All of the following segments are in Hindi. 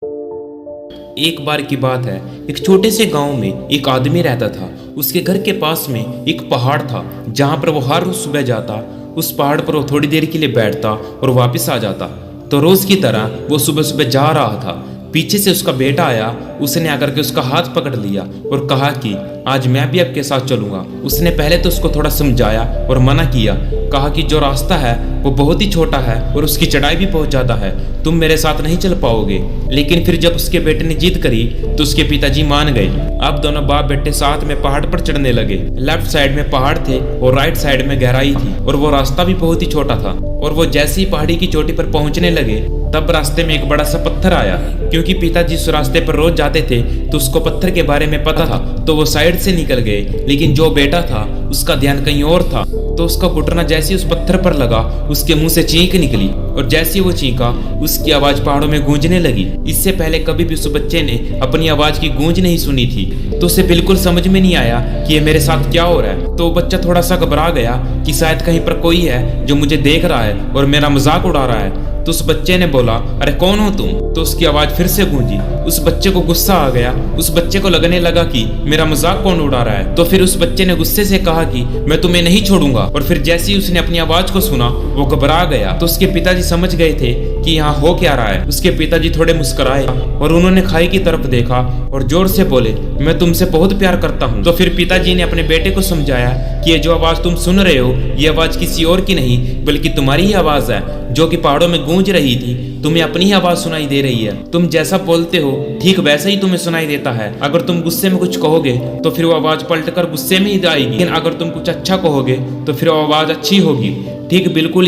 एक बार की बात है, एक छोटे से गांव में एक आदमी रहता था। उसके घर के पास में एक पहाड़ था जहां पर वो हर रोज सुबह जाता। उस पहाड़ पर वो थोड़ी देर के लिए बैठता और वापस आ जाता। तो रोज की तरह वो सुबह सुबह जा रहा था। पीछे से उसका बेटा आया। उसने आकर के उसका हाथ पकड़ लिया और कहा कि आज मैं भी आपके साथ चलूंगा। उसने पहले तो उसको थोड़ा समझाया और मना किया। कहा कि जो रास्ता है वो बहुत ही छोटा है और उसकी चढ़ाई भी बहुत ज्यादा है, तुम मेरे साथ नहीं चल पाओगे। लेकिन फिर जब उसके बेटे ने जिद करी तो उसके पिताजी मान गए। अब दोनों बाप बेटे साथ में पहाड़ पर चढ़ने लगे। लेफ्ट साइड में पहाड़ थे और राइट साइड में गहराई थी और वो रास्ता भी बहुत ही छोटा था। और वो जैसे ही पहाड़ी की चोटी पर पहुंचने लगे तब रास्ते में एक बड़ा सा पत्थर आया। क्योंकि पिताजी उस रास्ते पर रोज जाते थे तो उसको पत्थर के बारे में पता था, तो वो साइड से निकल गए। लेकिन जो बेटा था उसका ध्यान कहीं और था, तो उसका घुटना जैसे उस पत्थर पर लगा उसके मुंह से चीख निकली और जैसे वो चीखा उसकी आवाज पहाड़ों में गूंजने लगी। इससे पहले कभी भी उस बच्चे ने अपनी आवाज की गूंज नहीं सुनी थी, तो उसे बिल्कुल समझ में नहीं आया कि ये मेरे साथ क्या हो रहा है। तो बच्चा थोड़ा सा घबरा गया कि शायद कहीं पर कोई है जो मुझे देख रहा है और मेरा मजाक उड़ा रहा है। तो उस बच्चे ने बोला, अरे कौन हो तुम? तो उसकी आवाज फिर से गूंजी। उस बच्चे को गुस्सा आ गया। उस बच्चे को लगने लगा कि मेरा मजाक कौन उड़ा रहा है। तो फिर उस बच्चे ने गुस्से से कहा कि मैं तुम्हें नहीं छोड़ूंगा। और फिर जैसे ही उसने अपनी आवाज को सुना वो घबरा गया। तो उसके पिताजी समझ गए थे कि यहाँ हो क्या रहा है। उसके पिताजी थोड़े मुस्कुराए और उन्होंने खाई की तरफ देखा और जोर से बोले, मैं तुमसे बहुत प्यार करता हूँ। तो फिर पिताजी ने अपने बेटे को समझाया कि ये जो आवाज तुम सुन रहे हो ये आवाज किसी और की नहीं बल्कि तुम्हारी ही आवाज है, जो कि पहाड़ों में गूंज रही थी। तुम्हें अपनी ही आवाज सुनाई दे रही है। तुम जैसा बोलते हो ठीक वैसा ही तुम्हें सुनाई देता है। अगर तुम गुस्से में कुछ कहोगे तो फिर वो आवाज पलट कर गुस्से में ही आएगी, लेकिन अगर तुम कुछ अच्छा कहोगे तो फिर वो आवाज अच्छी होगी। ठीक बिल्कुल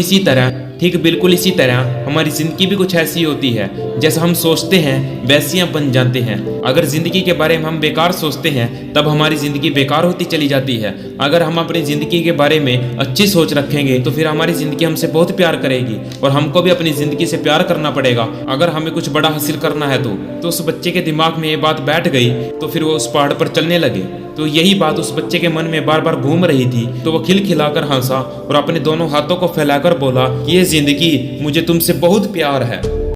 इसी तरह हमारी जिंदगी भी कुछ ऐसी होती है, जैसा हम सोचते हैं वैसी हम बन जाते हैं। अगर जिंदगी के बारे में हम बेकार सोचते हैं तब हमारी जिंदगी बेकार होती चली जाती है। अगर हम अपनी जिंदगी के बारे में अच्छी सोच रखेंगे तो फिर हमारी जिंदगी हमसे बहुत प्यार करेगी और हमको भी अपनी जिंदगी से प्यार करना पड़ेगा अगर हमें कुछ बड़ा हासिल करना है तो उस बच्चे के दिमाग में ये बात बैठ गई तो फिर वो उस पहाड़ पर चलने लगे। तो यही बात उस बच्चे के मन में बार बार घूम रही थी। तो वो खिलखिलाकर हंसा और अपने दोनों हाथों को फैलाकर बोला कि ये जिंदगी मुझे तुमसे बहुत प्यार है।